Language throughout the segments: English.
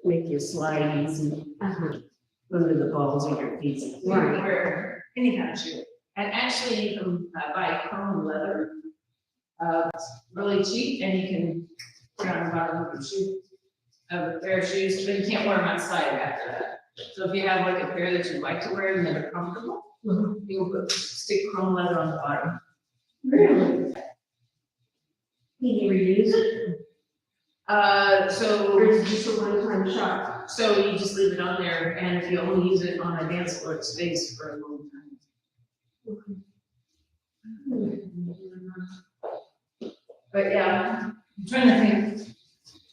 make you slide easy under the balls of your feet. You can wear any kind of shoe. And actually, you can buy chrome leather. It's really cheap, and you can put on the bottom of your shoe, of a pair of shoes, but you can't wear them outside after that. So if you have like a pair that you like to wear and that are comfortable, you can stick chrome leather on the bottom. Really? Can you reuse it? Or So is it just a one-time shot? you just leave it on there, and if you only use it on a dance floor, it stays for a long time. But yeah, I'm trying to think.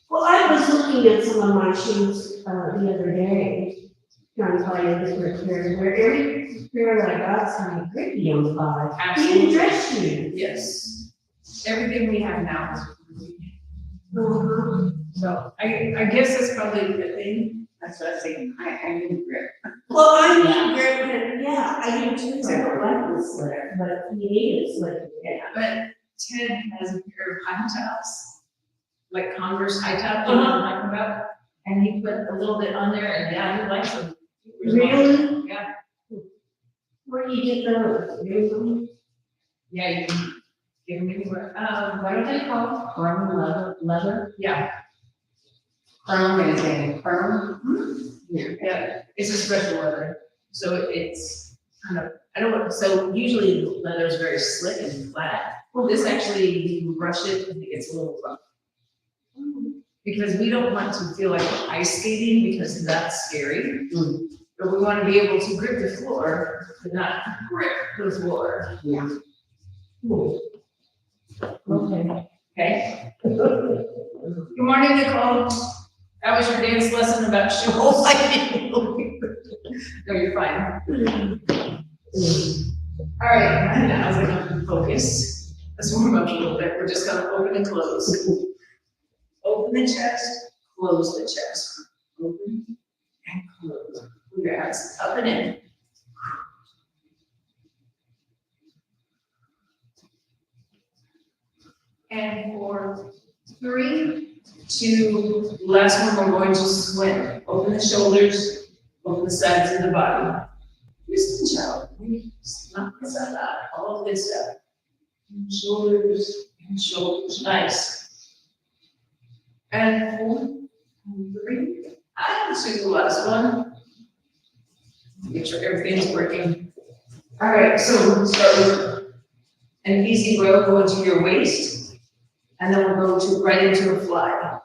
Well, I was looking at some of my shoes, the other day, trying to find a different pair, where every pair that I got is kind of grippy on the bottom. Absolutely. Even dress shoes. Yes. Everything we have now is Uh-huh. so I guess that's probably the thing. That's what I was thinking. I need grip. Well, I need grip, and yeah, I do too, I don't like the slip, but he needs slip, yeah. But Ted has a pair of high tops, like Converse high top, you know what I'm talking about? And he put a little bit on there, and yeah, he likes them. Really? Yeah. Where do you get those? Really? Yeah, you can give them anywhere. What are they called? Chrome leather? Yeah. Chrome is a chrome? Yeah, it's a special leather, so it's kind of, I don't want, so usually the leather is very slick and flat. Well, this actually, you can brush it and it gets a little rough. Because we don't want to feel like we're ice skating, because that's scary. But we want to be able to grip the floor, but not grip the floor. Yeah. Okay. Okay? Good morning, Nicole. That was your dance lesson about shoes. No, you're fine. All right, now we're going to focus. Let's warm up a little bit. We're just going to open and close. Open the chest, close the chest. Open and close. Move your hands up and in. And for 3, 2, last one, we're going to swim. Open the shoulders, open the sides of the body. Twist and shout. Knock this out, all of this up. Shoulders and shoulders, nice. And 4, and 3. Let's do the last one. Make sure everything's working. All right, so we'll start with an easy row going to your waist, and then we'll go to right into a fly.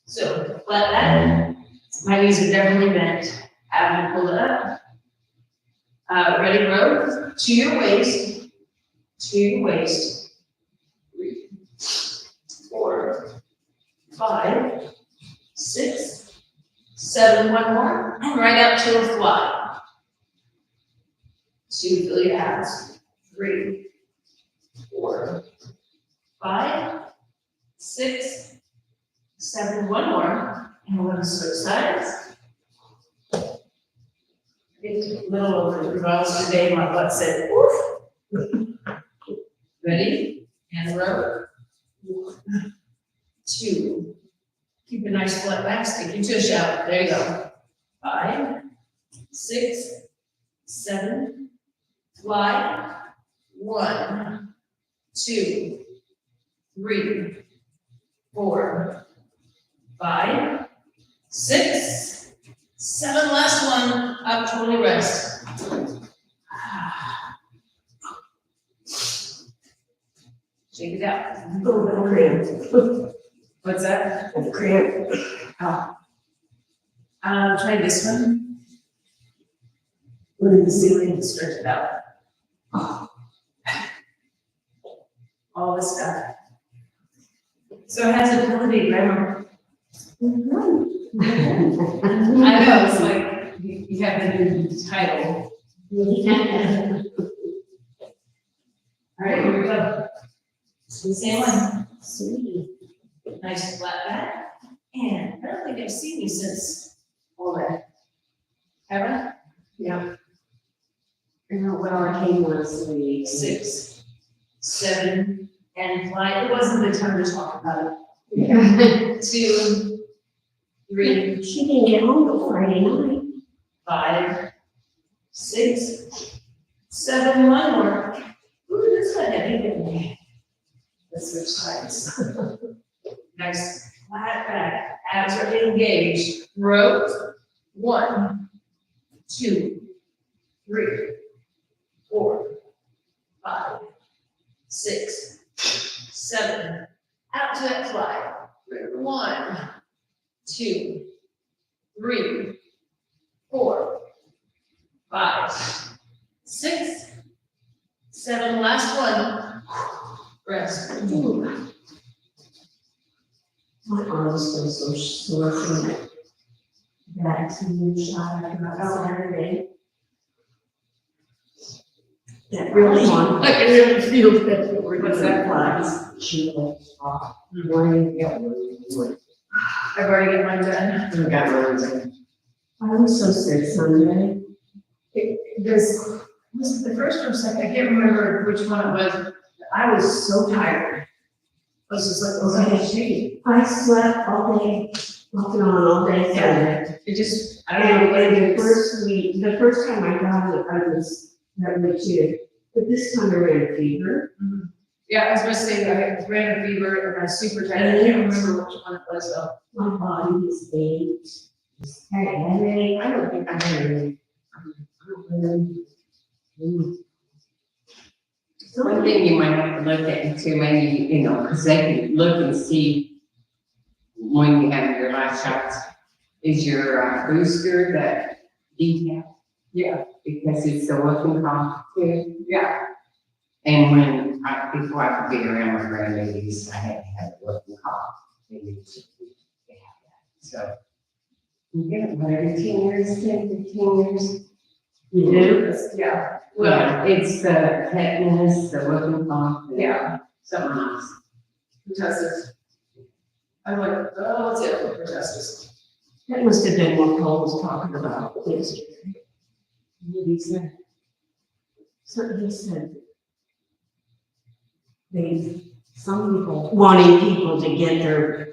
So flat back. My knees are definitely bent. Have them pull it up. Ready, row to your waist. To your waist. 3, 4, 5, 6, 7. One more, and right up to a fly. 2, feel your abs. 3, 4, 5, 6, 7. One more, and we're going to switch sides. It's a little over 3 miles today. My butt said, "Woof." Ready? And row. 1, 2. Keep a nice flat back. Stick your tush out. There you go. 5, 6, 7. Fly. 1, 2, 3, 4, 5, 6, 7. Last one. Up, totally rest. Shake it out. Oh, little cramp. What's that? A cramp. Oh. Try this one. Look at the ceiling and stretch it out. All this stuff. So it has ability, remember? I know, it's like you have the new title. All right, here we go. Same one. Sweet. Nice flat back. And I don't think I've seen you since all that. Ever? Yeah. Well, I came last week. 6, 7, and fly. It wasn't the time to talk about it. 2, 3, She didn't get home till Friday night. 5, 6, 7, one more. Ooh, that's not heavy. Let's switch sides. Nice, flat back, abs are engaged. Rows, 1, 2, 3, 4, 5, 6, 7. Out to that fly. 1, 2, 3, 4, 5, 6, 7. Last one. Rest. Ooh. My arms feel so sore from that vaccine shot I got Saturday. That really one. I can really feel that. What's that flies? She was off. Morning, yeah. I've already got mine done. We got mine. I was so sick Sunday. This was the first or second, I can't remember which one it was. I was so tired. I was just like, okay, shitty. I slept all day, off and on all day Sunday. It just, I don't know what it And is. the first time I got it, I was having too. But this time I ran a fever. Yeah, I was gonna say, I ran a fever and I was super tired. I can't remember which one it was though. My body was ached. Just had a headache. I don't think I had any. So One thing you might have to look at too, maybe, you know, because they can look and see when you have your last shots, is your booster, that decaf, Yeah, because it's the whooping cough too. yeah. And when before I could be around my grandbabies, I had to have a whooping cough. They used to have that. So you get it, what, every 10 years, 10, 15 years? you do? Yeah. Well, it's the tetanus, the whooping cough. and Yeah. Something else. Pertussis. I'm like, oh, what's it, pertussis? That must have been what Paul was talking about yesterday. What do you say? So he said, some people wanting people to get their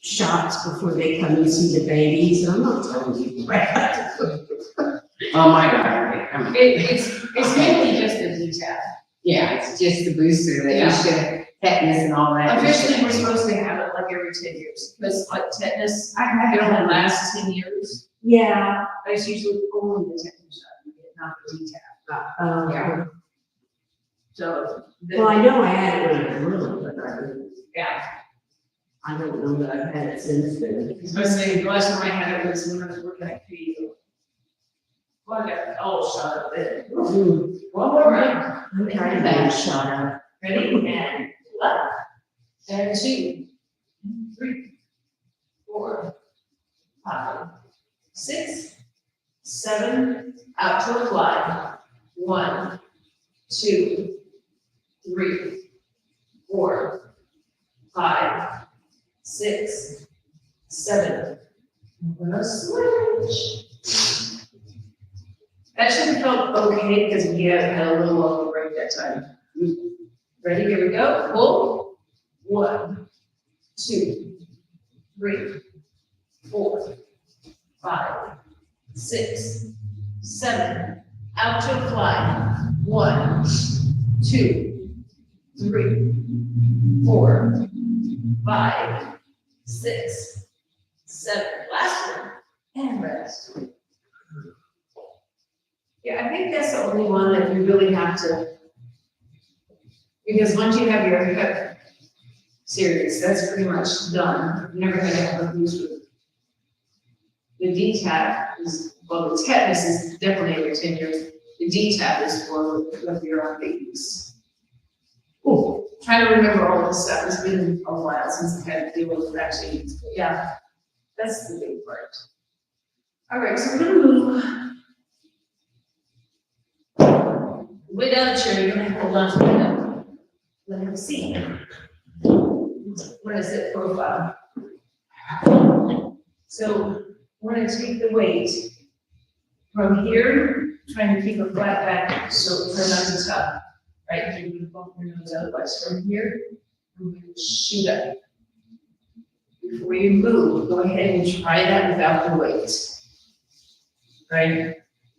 shots before they come and see the babies, and I'm not telling you that. Oh my God. It's mainly just a detail. Yeah, it's just the booster that Yeah. you should, tetanus and all that. Officially, we're supposed to have it like every 10 years, because like tetanus, it only lasts 10 years. Yeah. But it's usually only the tetanus shot, not the detail. Yeah. So, Well, I know I had it when I was little, but yeah, I don't know that I've had it since then. especially the last time I had it was when I was working at KU. Well, I got all shot up there. Mm, One more round. I'm tired of that shot up. Ready? And left. And 2, 3, 4, 5, 6, 7. Out to a fly. 1, 2, 3, 4, 5, 6, 7. I'm gonna switch. That should have felt okay because we had a little longer break that time. Ready? Here we go. Pull. 1, 2, 3, 4, 5, 6, 7. Out to a fly. 1, 2, 3, 4, 5, 6, 7. Last one. And rest. Yeah, I think that's the only one that you really have to, because once you have your hip series, that's pretty much done. You're never gonna have a booster. The DTaP is, well, the tetanus is definitely every 10 years. The DTaP is for if you're on babies. Oh, trying to remember all this stuff. It's been a while since I've had to deal with vaccines. But yeah, that's the big part. All right, so we're gonna move. Way down the chair, you're gonna have to hold on to it. Let him see. What is it, profile? So we're gonna take the weight from here, trying to keep a flat back, so try not to tuck, right? You can bump your nose otherwise from here, shoot up. Before you move, go ahead and try that without the weight. Right?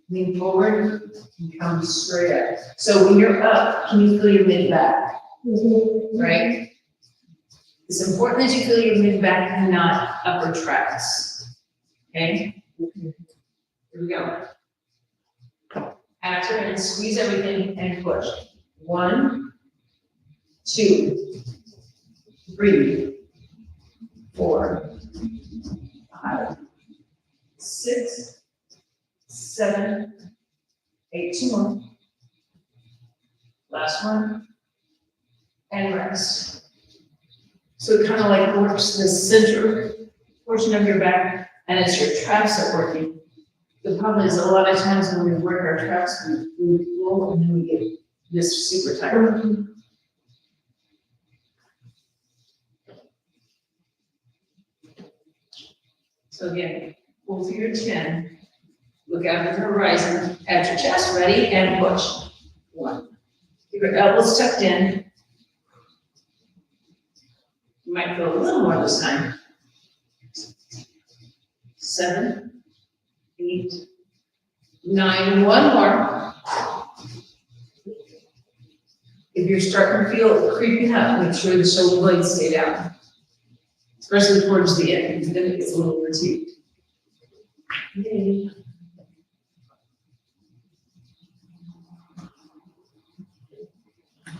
Lean forward and come straight up. So when you're up, can you feel your mid back? Right? It's important that you feel your mid back and not upper tracts. Okay? Here we go. After and squeeze everything and push. 1, 2, 3, 4, 5, 6, 7, 8, 2 more. Last one. And rest. So it kind of like works the center portion of your back, and it's your traps that are working. The problem is a lot of times when we work our traps, we roll and then we get this super tight. So again, pull through your chin, look out at the horizon, at your chest, ready, and push. 1. Keep your elbows tucked in. You might feel a little more this time. 7, 8, 9, 1 more. If you're starting to feel it creeping up, make sure the shoulder blades stay down, especially towards the end, because then it gets a little fatigued. Okay.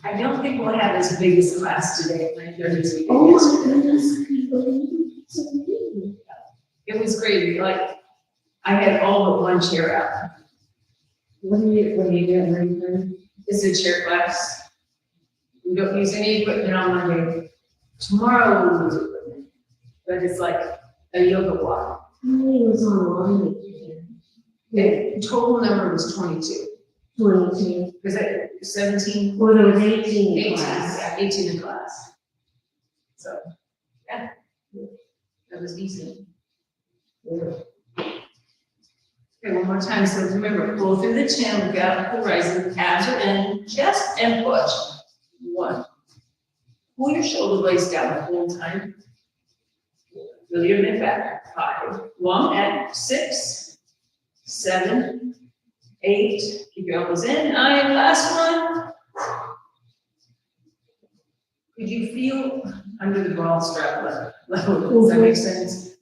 I don't think we'll have as big as class today, like there is. Oh my goodness, I can't believe it. It was great, like, I had all but one chair out. What are you doing, Raymond? It's a chair class. We don't use any equipment on Monday. Tomorrow we'll use equipment, but it's like a yoga block. How many was online? The total number was 22. 22. Was it 17? Well, there was 18 in 18, class. yeah, 18 in class. So, yeah, that was decent. Okay, one more time. So remember, pull through the chin, look out at the horizon, abs are in, chest, and push. 1. Pull your shoulder blades down the whole time. Feel your mid back. 5. Long at 6, 7, 8. Keep your elbows in. 9. Last one. Could you feel under the bra strap level? Does that make sense?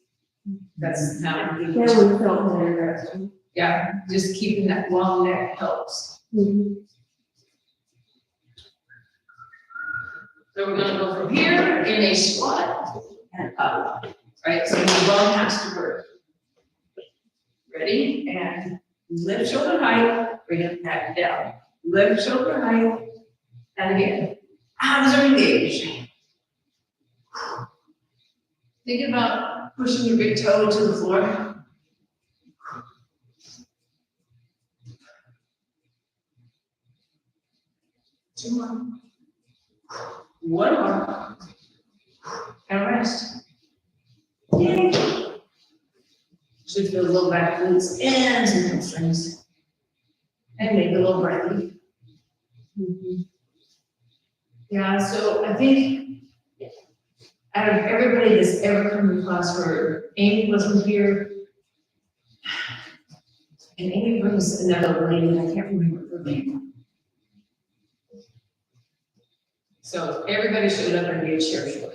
That's how That one felt better. yeah, just keeping that long neck helps. Mm-hmm. So we're gonna go from here in a squat and up, right? So your bum has to work. Ready? And lift shoulder height, bring it back down. Lift shoulder height, and again, arms are engaged. Think about pushing your big toe to the floor. Two more. One more. And rest. Yay. Should feel low back glutes and some hamstrings. And make a little breathy. Yeah, so I think out of everybody that's ever come to class where Amy wasn't here, and Amy brings another lady, I can't remember her name. So everybody showed up and gave chair short.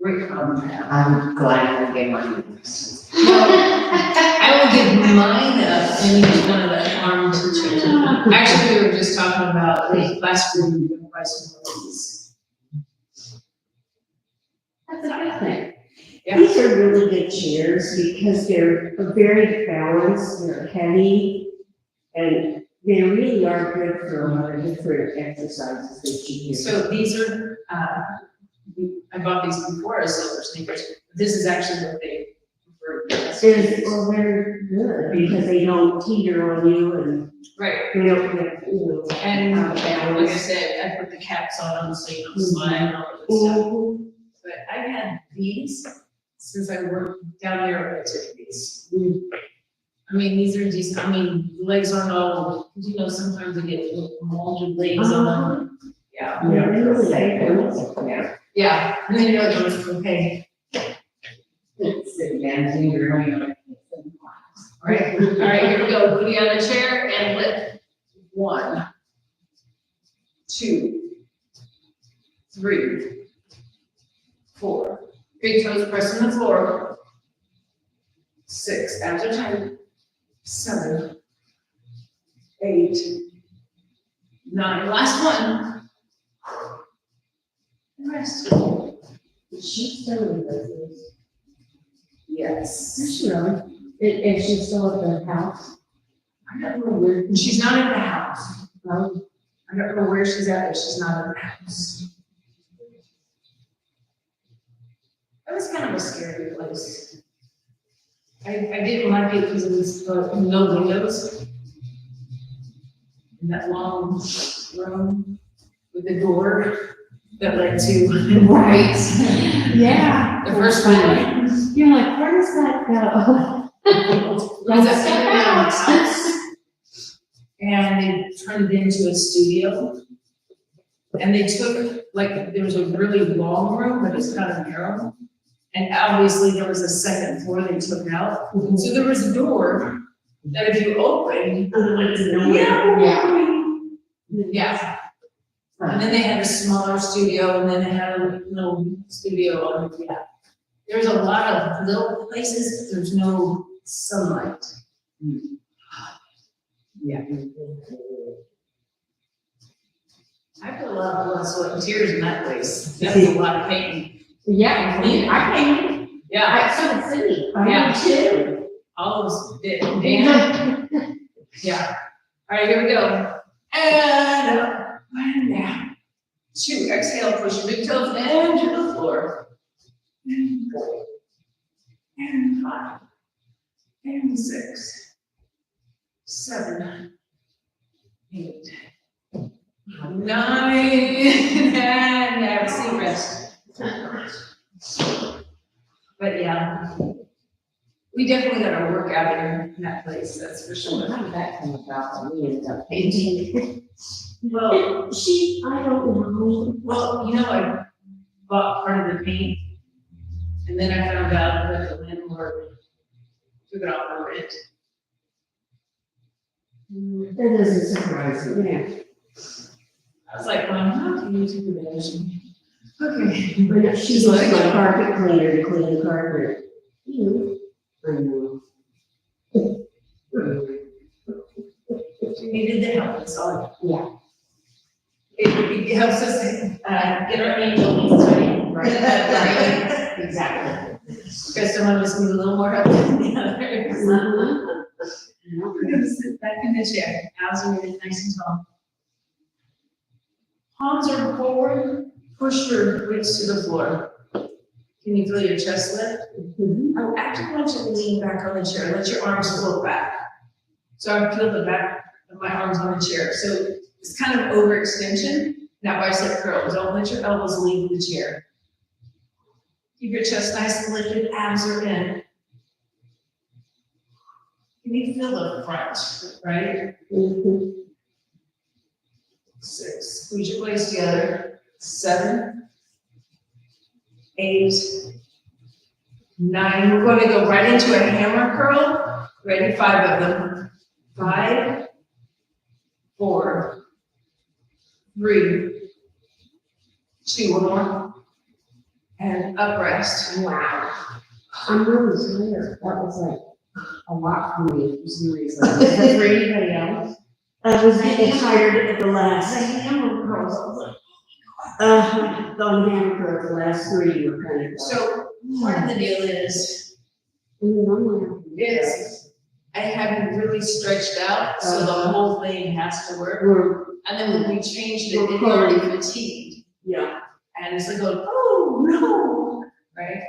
Great comment. I'm glad we get money. I will give mine up and each one of the arm to children. Actually, we were just talking about the class room by some of these. That's a good thing. Yeah. These are really good chairs because they're very balanced, they're heavy, and they really are good for a lot of different exercises that you do. So these are, I bought these before as silver sneakers. This is actually what they prefer. Well, they're good because they don't teeter on you and Right. they don't get, And out of like I balance. said, I put the caps on them so you don't slide and all of this stuff. Mhm. But I've had these since I worked down there at Tiffany's. I mean, these are decent. I mean, the legs aren't all, you know, sometimes they get little molded legs on them. Yeah, Yeah, they really like them. yeah, yeah, and then you're like, okay, Sit down, finger on your. right, all right, here we go, put you on the chair and lift. 1, 2, 3, 4. Big toes pressing the floor. 6, abs are tight. 7, 8, 9, last one. And rest. She's still in business. Yes. Is she really? Is she still at the house? I don't know where, she's not in the house. Oh, I don't know where she's at, but she's not in the house. That was kind of a scary place. I didn't like it because it was no windows. In that long room with the door that led to. Right. Yeah. The first one. You're like, where does that go? Was that house? And they turned it into a studio. And they took, like, there was a really long room, but it's kind of narrow. And obviously there was a second floor they took out. So there was a door that if you opened, yeah. And then they had a smaller studio, and then they had a little studio on, yeah. There's a lot of little places, but there's no sunlight. Yeah. I put a lot of blood, sweat, and tears in that place. That's a lot of pain. Yeah, I painted. Yeah, I saw Sydney. Yeah. Too. all those bit, man. Yeah. All right, here we go. And up, and down. 2, exhale, push your big toes into the floor. And 4, and 5, and 6, 7, 8, 9, and have a seat rest. But yeah, we definitely got our work out in that place, that's for sure. How did that come about? We ended up painting. Well, I don't know. well, you know, I bought part of the paint, and then I found out that the landlord took it off the rent. That doesn't surprise me. Yeah. I was like, well, how can you take advantage of me? Okay. But she's like a carpet cleaner to clean the carpet. You. I know. She needed the help, that's all. Yeah. It helps us, get our angel wings ready. Right. Exactly. Because some of us need a little more help than the others. We're gonna sit back in the chair, abs are really nice and tall. Palms are forward, push your ribs to the floor. Can you feel your chest lift? I actually want you to lean back on the chair, let your arms float back. So I feel the back of my arms on the chair, so it's kind of overextension, not bicep curl. Don't let your elbows leave the chair. Keep your chest nice and lifted, abs are in. Can you feel the front, right? 6, squeeze your legs together. 7, 8, 9. We're going to go right into a hammer curl. Ready? 5 of them. 5, 4, 3, 2, one more. And up rest. Wow. I'm really tired. That was like a lot for me for some reason. Is that for anybody else? I was getting tired at the last. The hammer curls. I was like, The hammer curl, the last 3 were kind of. so part of the deal is I haven't really stretched out, so the whole thing has to work. We're, And then when we changed it, it already fatigued. yeah. And it's like going, oh no, right?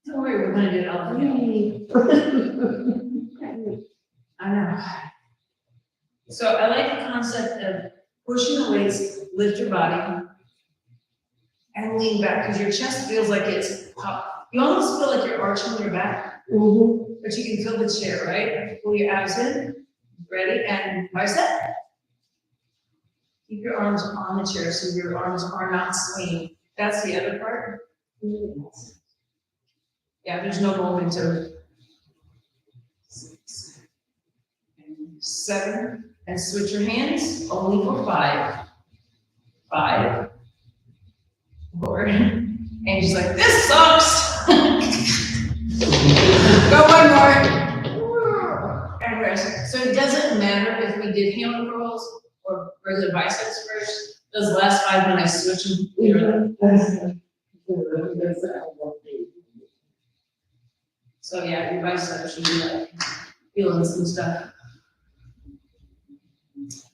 Don't worry, we're gonna do it all together. I know. So I like the concept of pushing the weights, lift your body, and lean back, because your chest feels like it's up. You almost feel like you're arching your back, but you can feel the chair, right? Pull your abs in, ready, and bicep. Keep your arms on the chair so your arms are not swinging. That's the other part. Yeah, there's no momentum. 6, and 7, and switch your hands only for 5. 5, 4, and just like, this sucks. Go one more. And rest. So it doesn't matter if we did hammer curls or the biceps first. Those last 5, when I switch them, you're like, so yeah, your biceps should be like feeling some stuff.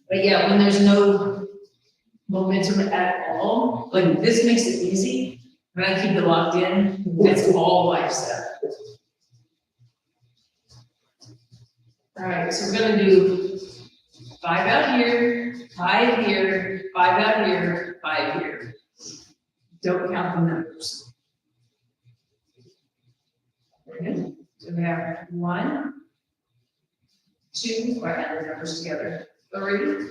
But yeah, when there's no momentum at all, like this makes it easy. When I keep it locked in, it's all bicep. All right, so we're gonna do 5 out here, 5 here, 5 out here, 5 here. Don't count the numbers. Good. So we have 1, 2, or add the numbers together. 3,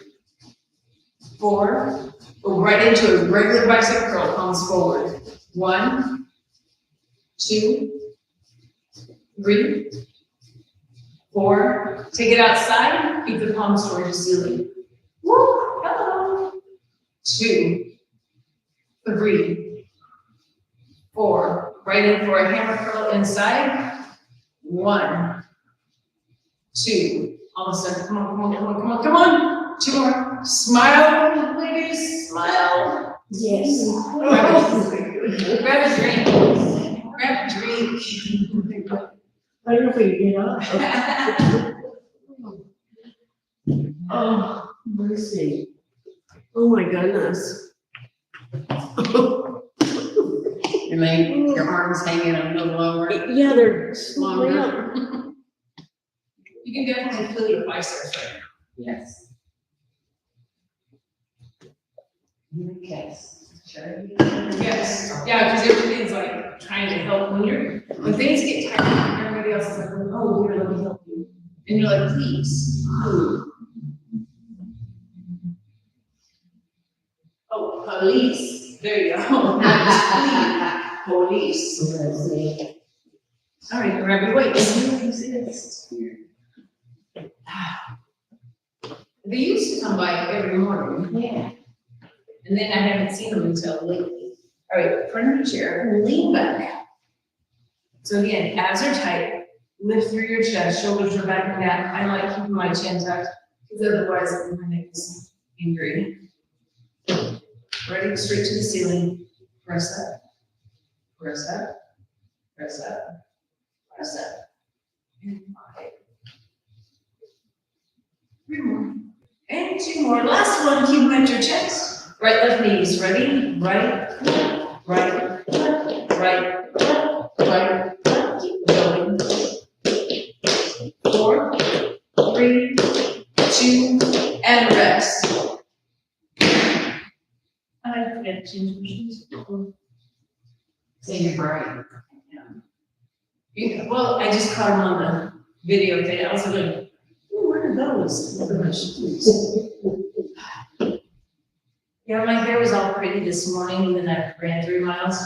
4. Go right into a regular bicep curl, palms forward. 1, 2, 3, 4. Take it outside. Keep the palms towards the ceiling. Woo! Hello. 2, 3, 4. Right in for a hammer curl inside. 1, 2. Almost done. Come on, come on, come on, come on, come on. 2 more. Smile, ladies. Smile. Yes. Grab a drink. Grab a drink. I don't know if we can get up. Oh, mercy. Oh my goodness. Your arms hanging a little lower. Yeah, they're Longer. You can definitely feel your biceps right now. Yes. Yes. Yes. Yeah, because everything's like trying to help when things get tight, everybody else is like, oh, here, let me help you. And you're like, please. Oh, police. There you go. Police. All right, grab your weights. They used to come by every morning. Yeah. And then I haven't seen them until lately. All right, front of the chair, lean back. So again, abs are tight. Lift through your chest, shoulders are back and down. I like keeping my chin tucked because otherwise my neck is angry. Ready, straight to the ceiling. Press up, press up, press up, press up. And 5. 3 more. And 2 more. Last one, keep them at your chest. Right, left knees. Ready? Right, right, right, right. Keep going. 4, 3, 2, and rest. I forget to change machines. Say your brain. Yeah, well, I just caught them on the video thing. I was like, ooh, what are those? Yeah, my hair was all pretty this morning, and then I ran 3 miles.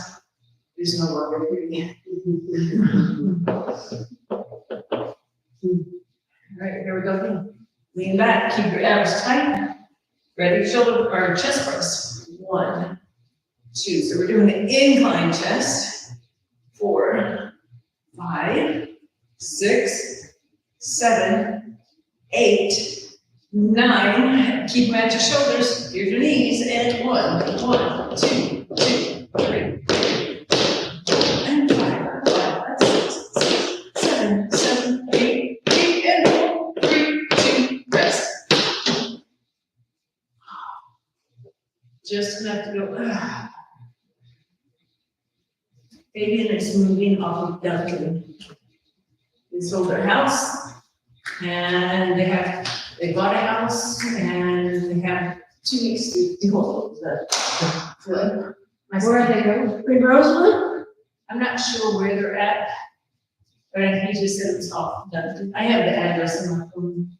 There's no longer pretty. All right, here we go. Lean back, keep your abs tight. Ready, shoulder or chest press. 1, 2. So we're doing the incline chest. 4, 5, 6, 7, 8, 9. Keep them at your shoulders. Here's your knees. And 1, 2, 2, 3. And 5, 6, 7, 8, 8, and 4, 3, 2, rest. Just enough to go. Fabian is moving off of Duncan. They sold their house, and they bought a house, and they have 2 weeks to do all of the flip. Where are they going? In Rosewood? I'm not sure where they're at, but he just said it's off Duncan. I have the address in my phone.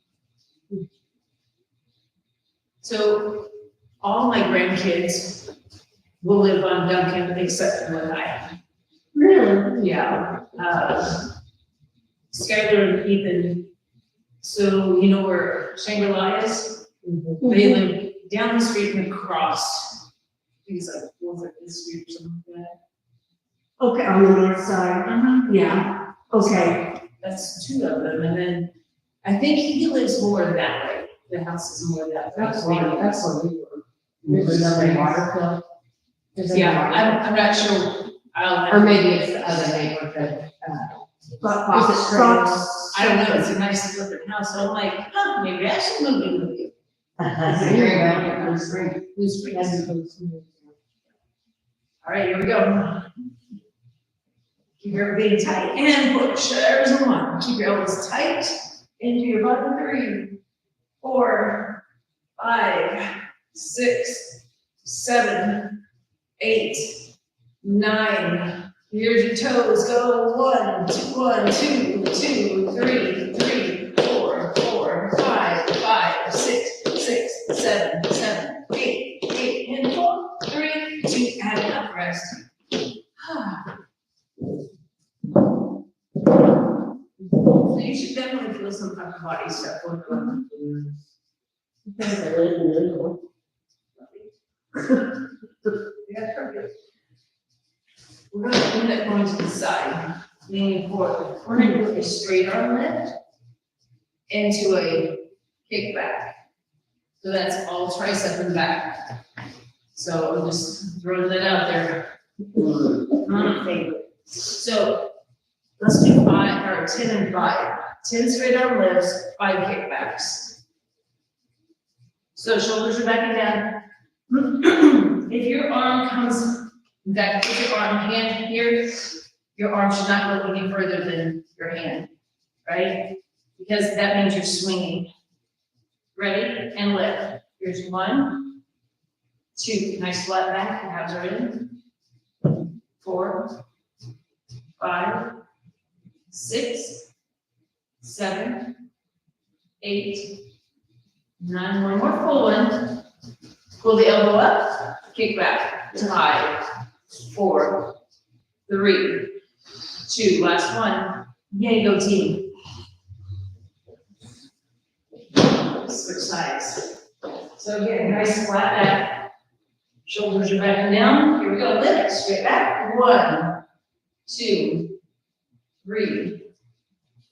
So all my grandkids will live on Duncan except for one I. Really? Yeah, Skylar and Ethan, so you know where Shangri-La is? They live down the street and across. I think it's like, what was it, this street or something like that? Okay, on the north side, yeah, okay. That's two of them, and then I think he lives more that way. The house is more that way. That's what we were. There's another water bill. Yeah, I'm not sure. Or maybe it's the other neighborhood, Fox, I don't know, it's a nice looking house, so I'm like, huh, maybe I should move in with you. Blue Springs. All right, here we go. Keep everything tight and push. There's a one. Keep your elbows tight into your bottom. 3, 4, 5, 6, 7, 8, 9. Here's your toes. Go 1, 2, 3, 3, 4, 4, 5, 5, 6, 7, 7, 8, 8, and 4, 3, 2, and enough rest. So you should definitely feel some upper body stuff going on. Yeah, perfect. We're gonna end up going to the side, leaning forward. We're gonna do a straight arm lift into a kickback. So that's all tricep and back. So I'm just throwing that out there. My favorite. So let's do 5 or 10 and 5. 10 straight arm lifts, 5 kickbacks. So shoulders are back and down. If your arm comes back, put your hand here, your arm should not go any further than your hand, right? Because that means you're swinging. Ready? And lift. Here's 1, 2, nice flat back, abs are in. 4, 5, 6, 7, 8, 9, one more full one. Pull the elbow up, kick back, 5, 4, 3, 2, last one. Yay, go team. Switch sides. So again, nice flat back. Shoulders are back and down. Here we go, lift, straight back. 1, 2, 3,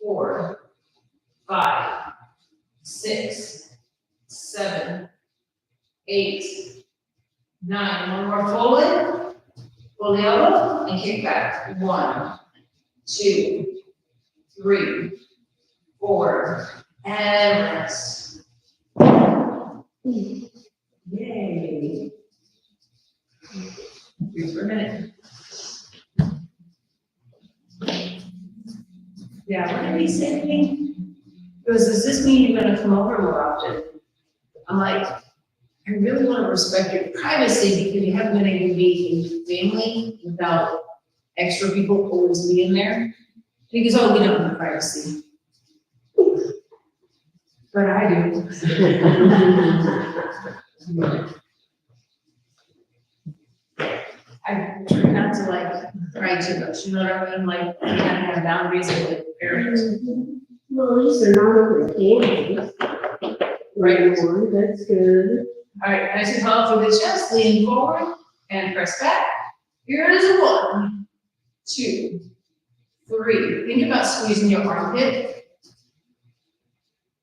4, 5, 6, 7, 8, 9. One more forward. Pull the elbow and kick back. 1, 2, 3, 4, and rest. Yay. Breathe for a minute. Yeah, what did he say to me? It was, does this mean you're gonna come over more often? I'm like, I really want to respect your privacy because you haven't been able to be in family without extra people always being there. Because, oh, we don't have privacy. But I do. I try not to like cry too much, you know what I mean? Like, you gotta have boundaries with parents. Well, at least they're not over candy. Right. That's good. All right, nice and tall through the chest, lean forward and press back. Here is a 1, 2, 3. Think about squeezing your armpit.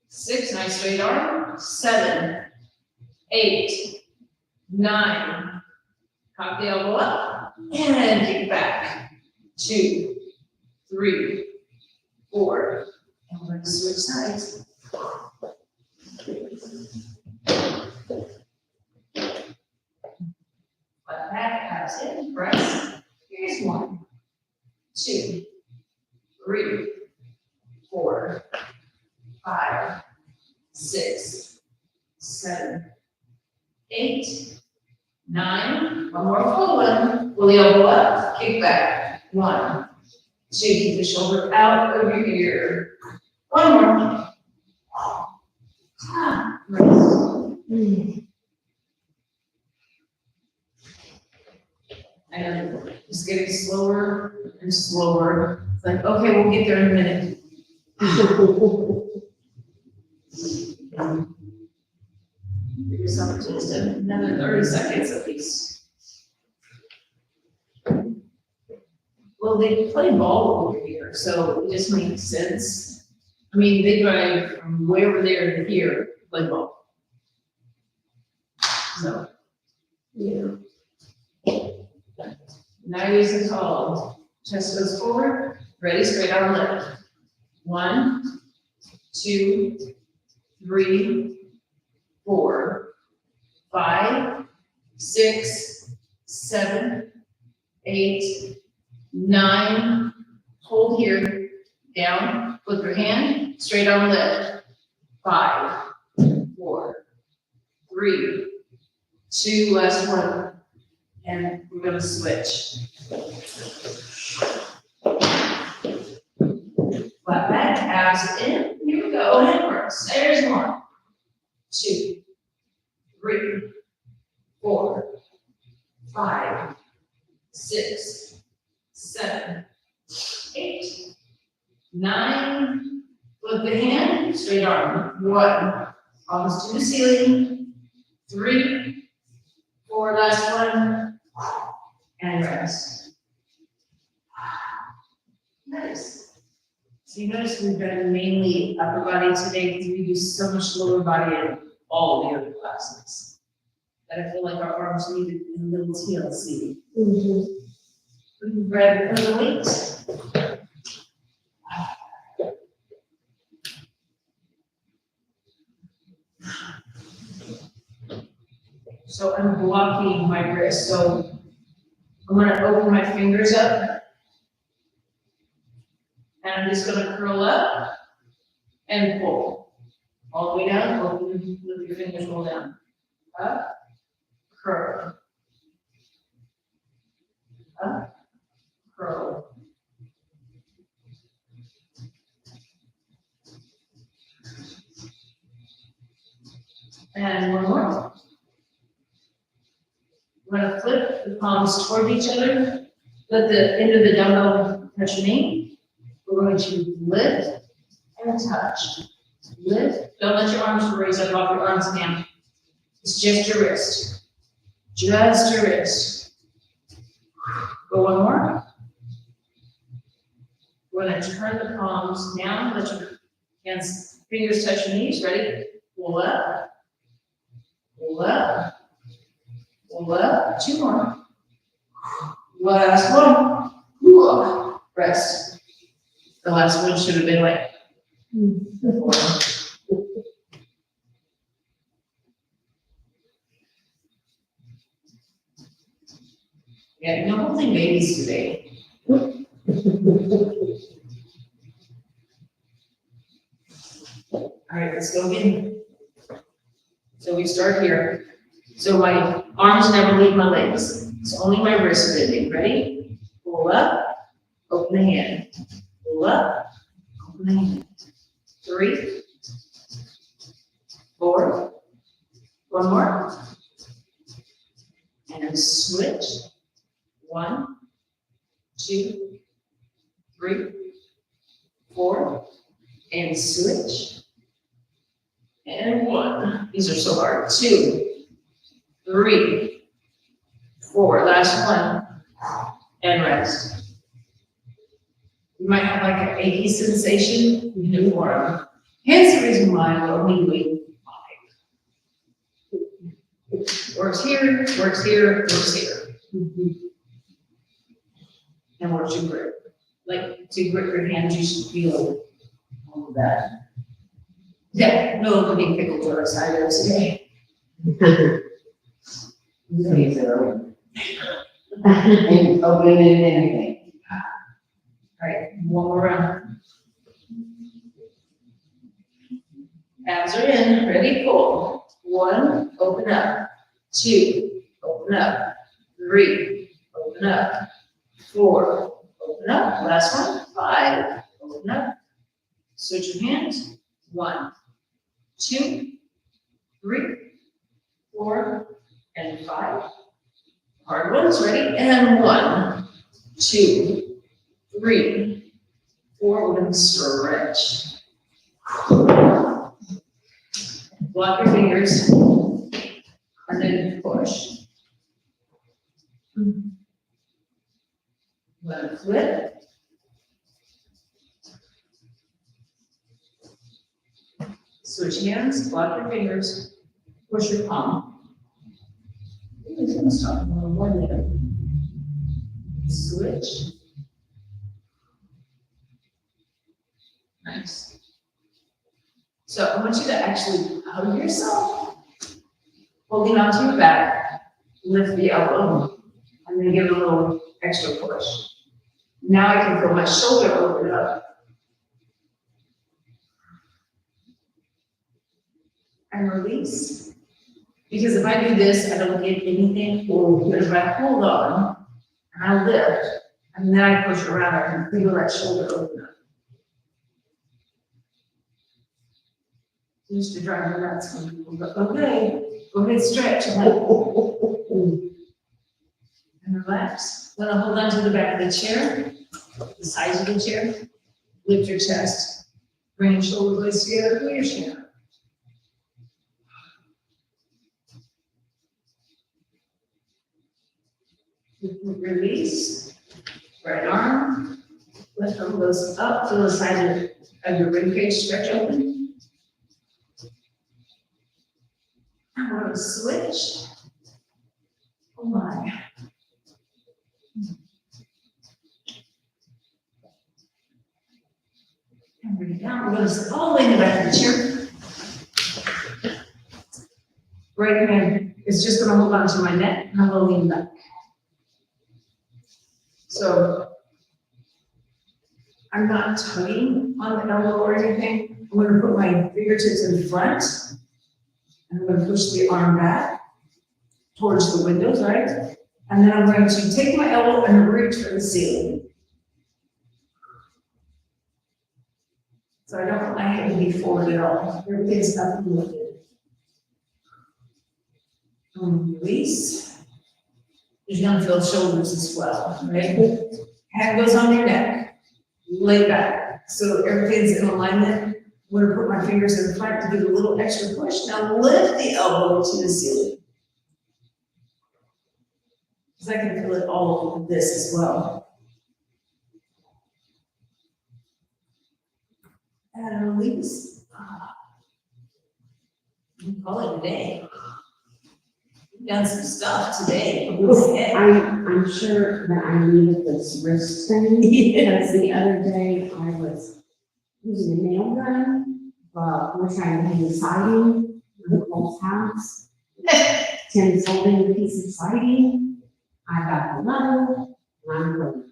6, nice straight arm. 7, 8, 9. Cock the elbow up and kick back. 2, 3, 4. And we're going to switch sides. Left back, abs in, press. Here's 1, 2, 3, 4, 5, 6, 7, 8, 9. One more full one. Pull the elbow up, kick back. 1, 2, keep the shoulder out of your ear. One more. Rest. And it's getting slower and slower. It's like, okay, we'll get there in a minute. Give yourself just another 30 seconds at least. Well, they play ball over here, so it just makes sense. I mean, they drive from way over there to here, to play ball. So, Yeah. nice and tall. Chest goes forward, ready, straight out left. 1, 2, 3, 4, 5, 6, 7, 8, 9. Hold here, down, flip your hand, straight on left. 5, 4, 3, 2, last one. And we're gonna switch. Flat back, abs in, here we go, hammer's, there's 1, 2, 3, 4, 5, 6, 7, 8, 9, flip the hand, straight arm, 1, almost to the ceiling, 3, 4, last one, and rest. Nice. So you notice we've done mainly upper body today because we do so much lower body in all the other classes. That I feel like our arms needed a little TLC. Mhm. We can grab it for the weight. So I'm blocking my wrist, so I'm gonna open my fingers up. And I'm just gonna curl up and pull. All the way down, open, with your fingers roll down. Up, curl. Up, curl. And one more. We're gonna flip the palms toward each other. Let the end of the dumbbell touch your knee. We're going to lift and touch. Lift. Don't let your arms raise up off your arms again. It's just your wrist. Just your wrist. Go one more. We're going to turn the palms down. Let your hands, fingers touch your knees. Ready? Pull up. Pull up. Pull up. 2 more. Last one. Whew. Rest. The last one should have been like, before. Yeah, no holding babies today. All right, let's go again. So we start here. So my arms never leave my legs. It's only my wrist bending. Ready? Pull up, open the hand. Pull up, open the hand. 3, 4, one more. And switch. 1, 2, 3, 4, and switch. And 1. These are so hard. 2, 3, 4. Last one. And rest. You might have like an achy sensation in your forearm. Hence the reason why I only weight 5. Works here, works here, works here. And works your grip. Like to grip your hands, you should feel all of that. Yeah, no opening pickle jars either today. And open it anything. All right, one more round. Abs are in, ready, pull. 1, open up. 2, open up. 3, open up. 4, open up. Last one, 5, open up. Switch your hands. 1, 2, 3, 4, and 5. Hard ones, ready? And 1, 2, 3, 4. We're gonna stretch. Block your fingers. And then push. Let it flip. Switch hands, block your fingers, push your palm. It's gonna start a little more there. Switch. Nice. So I want you to actually hug yourself, holding onto your back, lift the elbow, and then give it a little extra push. Now I can feel my shoulder open up. And release. Because if I do this, I don't get anything, but if I hold on, and I lift, and then I push around, I can feel that shoulder open up. Used to drive me nuts when people go, okay, go ahead, stretch. I'm like, and relax. Then I'll hold on to the back of the chair, the sides of the chair, lift your chest, bring your shoulder blades together, pull your chin up. Release, right arm, left arm goes up to the side of your rib cage, stretch open. I'm going to switch. Oh my. And bring it down. We're going to sit all the way in the back of the chair. Right hand is just going to hold on to my neck, and I'm going to lean back. So I'm not tugging on the elbow or anything. I'm going to put my fingertips in front. And I'm going to push the arm back towards the windows, right? And then I'm going to take my elbow and reach for the ceiling. So I don't want my head to be forward at all. Everything's up and lifted. Release. You're going to feel shoulders as well, right? Hand goes on your neck. Lay back. So everything's in alignment. I'm going to put my fingers in front to give a little extra push. Now lift the elbow to the ceiling. Because I can feel it all over this as well. And release. Call it a day. We've done some stuff today. I'm sure that I needed this wrist thing, because the other day I was using a nail gun, we're trying to hang siding in Nicole's house. Tim's holding a piece of siding, I got the lever, and I'm going.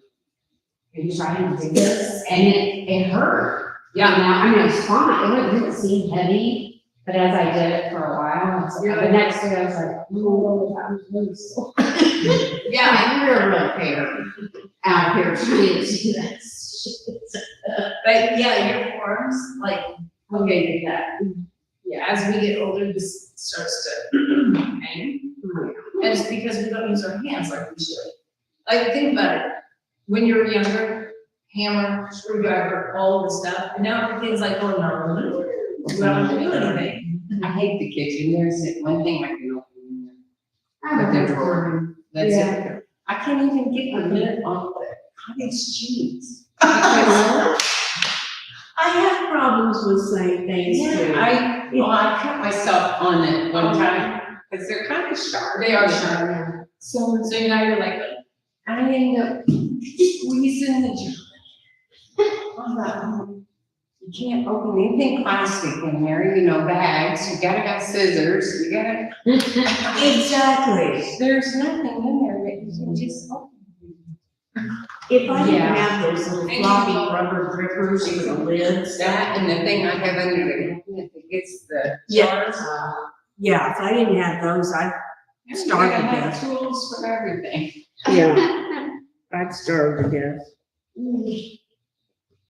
And trying to do this, and it hurt. Yeah. Now, I mean, it was fine, it didn't seem heavy, but as I did it for a while, the next day I was like, oh, that was loose. Yeah. I'm real fair out here trying to do that shit. But yeah, your forearms, like, okay, get that. Yeah, as we get older, this starts to hang. And it's because we don't use our hands like we should. Like, think about it. When you were younger, hammer, screwdriver, all of the stuff, and now everything's like, oh, no, you don't have to do anything. I hate the kitchen. There's one thing I can open. I With the drawer. That's Yeah. it. I can't even get the lid off the cottage cheese. I have problems with saying things too. I cut myself on it one time, because they're kind of sharp. They are sharp. So now you're like, I end up squeezing the jar. I thought, you can't open anything plastic in there, bags, you gotta have scissors, you gotta. Exactly. There's nothing in there that you can just open. If I didn't Yeah. have those little floppy rubber grippers for the lids. That and the thing I have under the cabinet that gets the Yeah. jars. Yeah, if I didn't have those, I'd starve I to have death. tools for everything. Yeah. I'd starve to death.